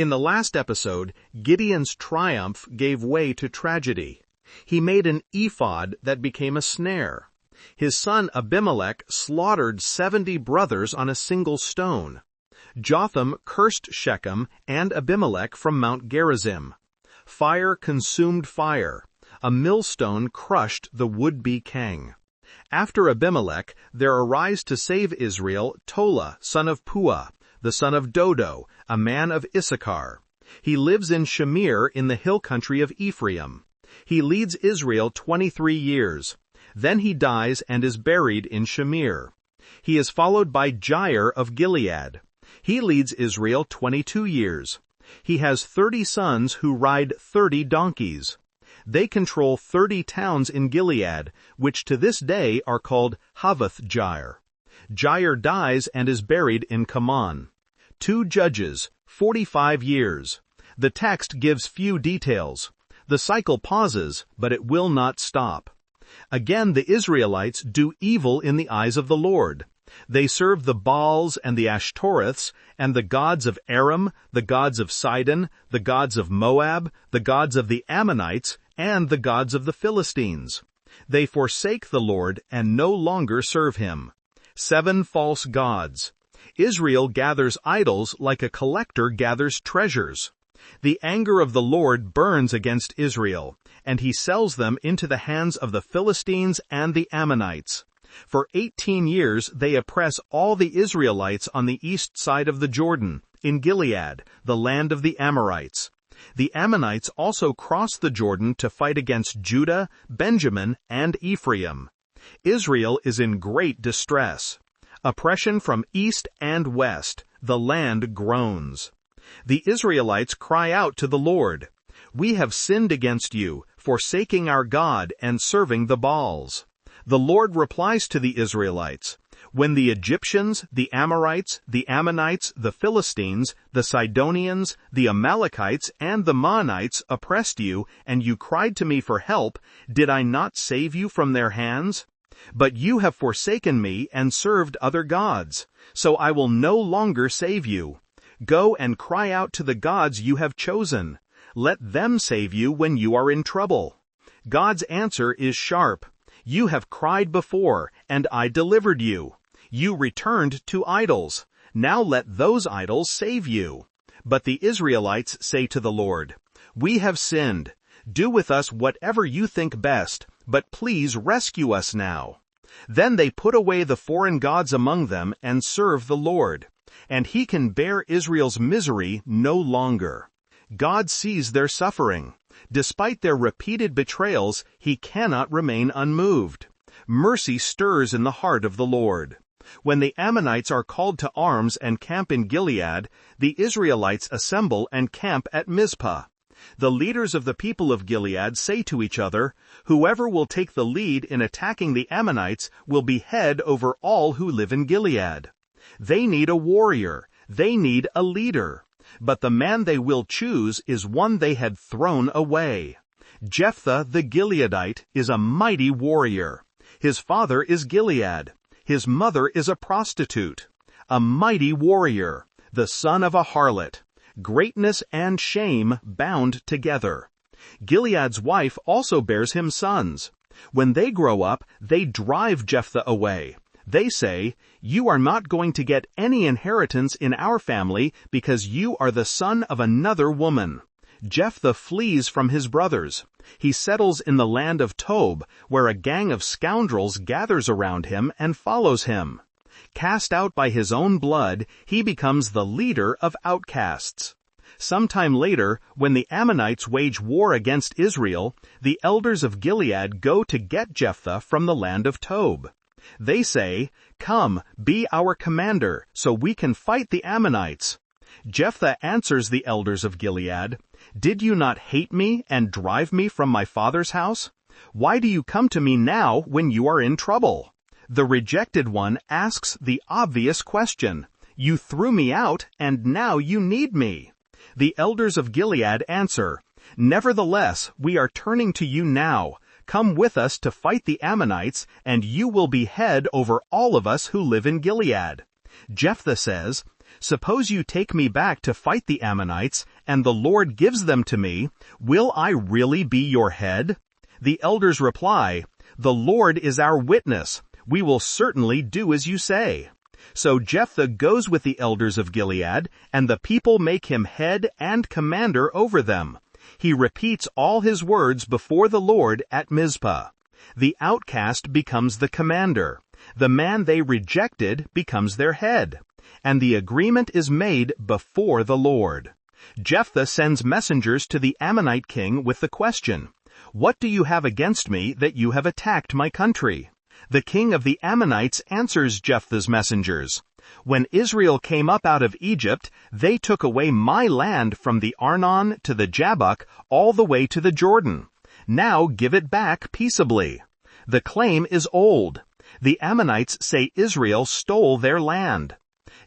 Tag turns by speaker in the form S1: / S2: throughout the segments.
S1: In the last episode, Gideon's triumph gave way to tragedy. He made an ephod that became a snare. His son Abimelech slaughtered 70 brothers on a single stone. Jotham cursed Shechem and Abimelech from Mount Gerizim. Fire consumed fire. A millstone crushed the would-be king. After Abimelech, there arise to save Israel Tola, son of Puah, the son of Dodo, a man of Issachar. He lives in Shamir in the hill country of Ephraim. He leads Israel 23 years. Then he dies and is buried in Shamir. He is followed by Jair of Gilead. He leads Israel 22 years. He has 30 sons who ride 30 donkeys. They control 30 towns in Gilead, which to this day are called Havoth-Jair. Jair dies and is buried in Kaman. 2 judges, 45 years. The text gives few details. The cycle pauses, but it will not stop. Again, the Israelites do evil in the eyes of the Lord. They serve the Baals and the Ashtoreths, and the gods of Aram, the gods of Sidon, the gods of Moab, the gods of the Ammonites, and the gods of the Philistines. They forsake the Lord and no longer serve him. 7 false gods. Israel gathers idols like a collector gathers treasures. The anger of the Lord burns against Israel, and he sells them into the hands of the Philistines and the Ammonites. For 18 years they oppress all the Israelites on the east side of the Jordan, in Gilead, the land of the Amorites. The Ammonites also cross the Jordan to fight against Judah, Benjamin, and Ephraim. Israel is in great distress. Oppression from east and west, the land groans. The Israelites cry out to the Lord, "We have sinned against you, forsaking our God and serving the Baals." The Lord replies to the Israelites, "When the Egyptians, the Amorites, the Ammonites, the Philistines, the Sidonians, the Amalekites, and the Maonites oppressed you, and you cried to me for help, did I not save you from their hands? But you have forsaken me and served other gods, so I will no longer save you. Go and cry out to the gods you have chosen. Let them save you when you are in trouble." God's answer is sharp. "You have cried before, and I delivered you. You returned to idols. Now let those idols save you." But the Israelites say to the Lord, "We have sinned. Do with us whatever you think best, but please rescue us now." Then they put away the foreign gods among them and serve the Lord, and he can bear Israel's misery no longer. God sees their suffering. Despite their repeated betrayals, he cannot remain unmoved. Mercy stirs in the heart of the Lord. When the Ammonites are called to arms and camp in Gilead, the Israelites assemble and camp at Mizpah. The leaders of the people of Gilead say to each other, "Whoever will take the lead in attacking the Ammonites will be head over all who live in Gilead." They need a warrior. They need a leader. But the man they will choose is one they had thrown away. Jephthah the Gileadite is a mighty warrior. His father is Gilead. His mother is a prostitute. A mighty warrior, the son of a harlot. Greatness and shame bound together. Gilead's wife also bears him sons. When they grow up, they drive Jephthah away. They say, "You are not going to get any inheritance in our family because you are the son of another woman." Jephthah flees from his brothers. He settles in the land of Tob, where a gang of scoundrels gathers around him and follows him. Cast out by his own blood, he becomes the leader of outcasts. Sometime later, when the Ammonites wage war against Israel, the elders of Gilead go to get Jephthah from the land of Tob. They say, "Come, be our commander, so we can fight the Ammonites." Jephthah answers the elders of Gilead, "Did you not hate me and drive me from my father's house? Why do you come to me now when you are in trouble?" The rejected one asks the obvious question, "You threw me out, and now you need me." The elders of Gilead answer, "Nevertheless, we are turning to you now. Come with us to fight the Ammonites, and you will be head over all of us who live in Gilead." Jephthah says, Suppose you take me back to fight the Ammonites, and the Lord gives them to me, will I really be your head? The elders reply, The Lord is our witness. We will certainly do as you say. So Jephthah goes with the elders of Gilead, and the people make him head and commander over them. He repeats all his words before the Lord at Mizpah. The outcast becomes the commander. The man they rejected becomes their head. And the agreement is made before the Lord. Jephthah sends messengers to the Ammonite king with the question, What do you have against me that you have attacked my country? The king of the Ammonites answers Jephthah's messengers, When Israel came up out of Egypt, they took away my land from the Arnon to the Jabbok all the way to the Jordan. Now give it back peaceably. The claim is old. The Ammonites say Israel stole their land.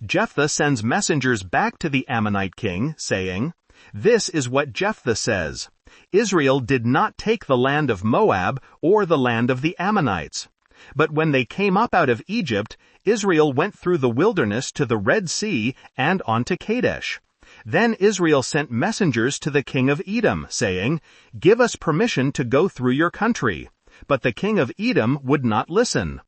S1: Jephthah sends messengers back to the Ammonite king, saying, This is what Jephthah says. Israel did not take the land of Moab or the land of the Ammonites. But when they came up out of Egypt, Israel went through the wilderness to the Red Sea and on to Kadesh. Then Israel sent messengers to the king of Edom, saying, Give us permission to go through your country. But the king of Edom would not listen.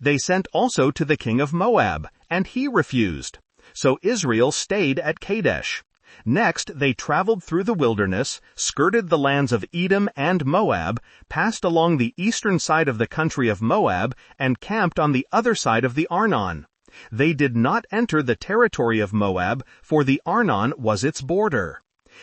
S1: They sent also to the king of Moab, and he refused. So Israel stayed at Kadesh. Next they traveled through the wilderness, skirted the lands of Edom and Moab, passed along the eastern side of the country of Moab, and camped on the other side of the Arnon. They did not enter the territory of Moab, for the Arnon was its border.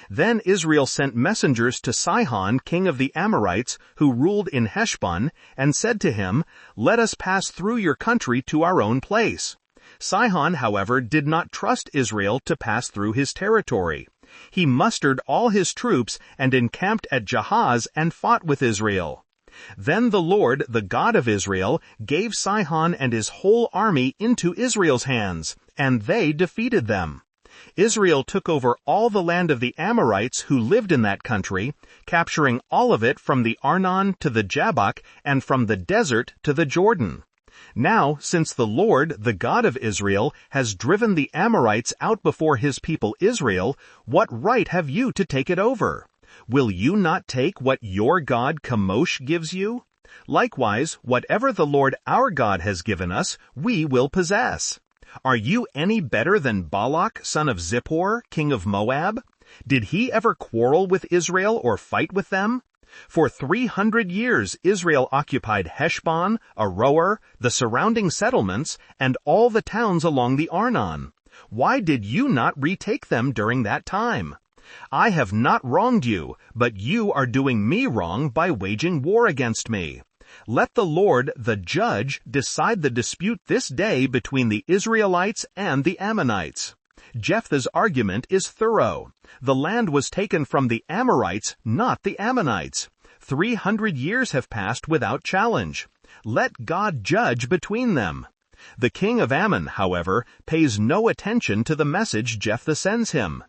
S1: Then Israel sent messengers to Sihon, king of the Amorites, who ruled in Heshbon, and said to him, Let us pass through your country to our own place. Sihon, however, did not trust Israel to pass through his territory. He mustered all his troops and encamped at Jahaz and fought with Israel. Then the Lord, the God of Israel, gave Sihon and his whole army into Israel's hands, and they defeated them. Israel took over all the land of the Amorites who lived in that country, capturing all of it from the Arnon to the Jabbok and from the desert to the Jordan. Now, since the Lord, the God of Israel, has driven the Amorites out before his people Israel, what right have you to take it over? Will you not take what your god Chemosh gives you? Likewise, whatever the Lord our God has given us, we will possess. Are you any better than Balak, son of Zippor, king of Moab? Did he ever quarrel with Israel or fight with them? For 300 years Israel occupied Heshbon, Aroer, the surrounding settlements, and all the towns along the Arnon. Why did you not retake them during that time? I have not wronged you, but you are doing me wrong by waging war against me. Let the Lord, the judge, decide the dispute this day between the Israelites and the Ammonites. Jephthah's argument is thorough. The land was taken from the Amorites, not the Ammonites. 300 years have passed without challenge. Let God judge between them. The king of Ammon, however, pays no attention to the message Jephthah sends him.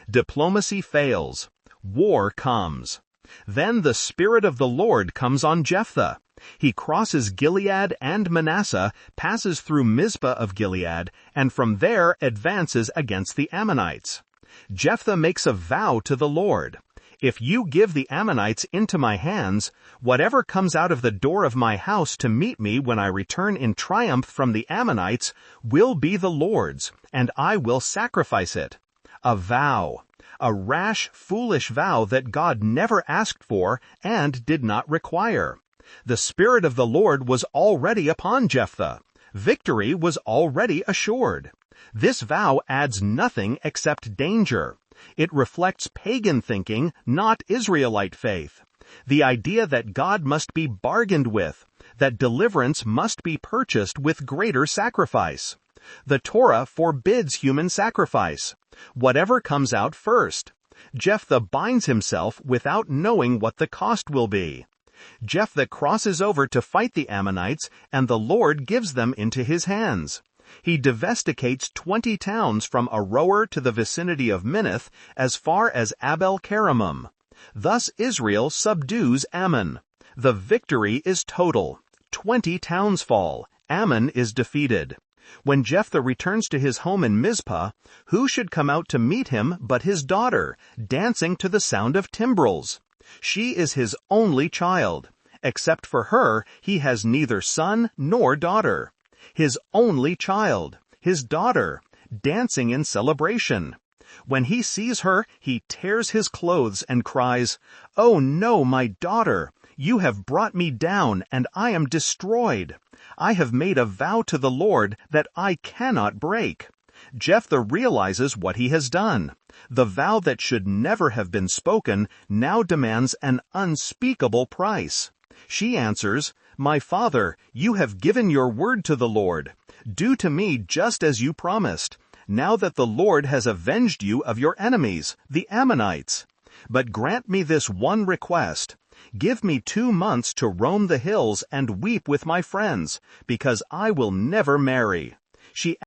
S1: Diplomacy fails. War comes. Then the Spirit of the Lord comes on Jephthah. He crosses Gilead and Manasseh, passes through Mizpah of Gilead, and from there advances against the Ammonites. Jephthah makes a vow to the Lord. If you give the Ammonites into my hands, whatever comes out of the door of my house to meet me when I return in triumph from the Ammonites will be the Lord's, and I will sacrifice it. A vow. A rash, foolish vow that God never asked for and did not require. The Spirit of the Lord was already upon Jephthah. Victory was already assured. This vow adds nothing except danger. It reflects pagan thinking, not Israelite faith. The idea that God must be bargained with, that deliverance must be purchased with greater sacrifice. The Torah forbids human sacrifice. Whatever comes out first. Jephthah binds himself without knowing what the cost will be. Jephthah crosses over to fight the Ammonites, and the Lord gives them into his hands. He devastates 20 towns from Aroer to the vicinity of Minnith, as far as Abel-keramim. Thus Israel subdues Ammon. The victory is total. 20 towns fall. Ammon is defeated. When Jephthah returns to his home in Mizpah, who should come out to meet him but his daughter, dancing to the sound of timbrels? She is his only child. Except for her, he has neither son nor daughter. His only child, his daughter, dancing in celebration. When he sees her, he tears his clothes and cries, "Oh no, my daughter! You have brought me down, and I am destroyed. I have made a vow to the Lord that I cannot break." Jephthah realizes what he has done. The vow that should never have been spoken now demands an unspeakable price. She answers, "My father, you have given your word to the Lord. Do to me just as you promised, now that the Lord has avenged you of your enemies, the Ammonites. But grant me this one request. Give me 2 months to roam the hills and weep with my friends, because I will never marry." She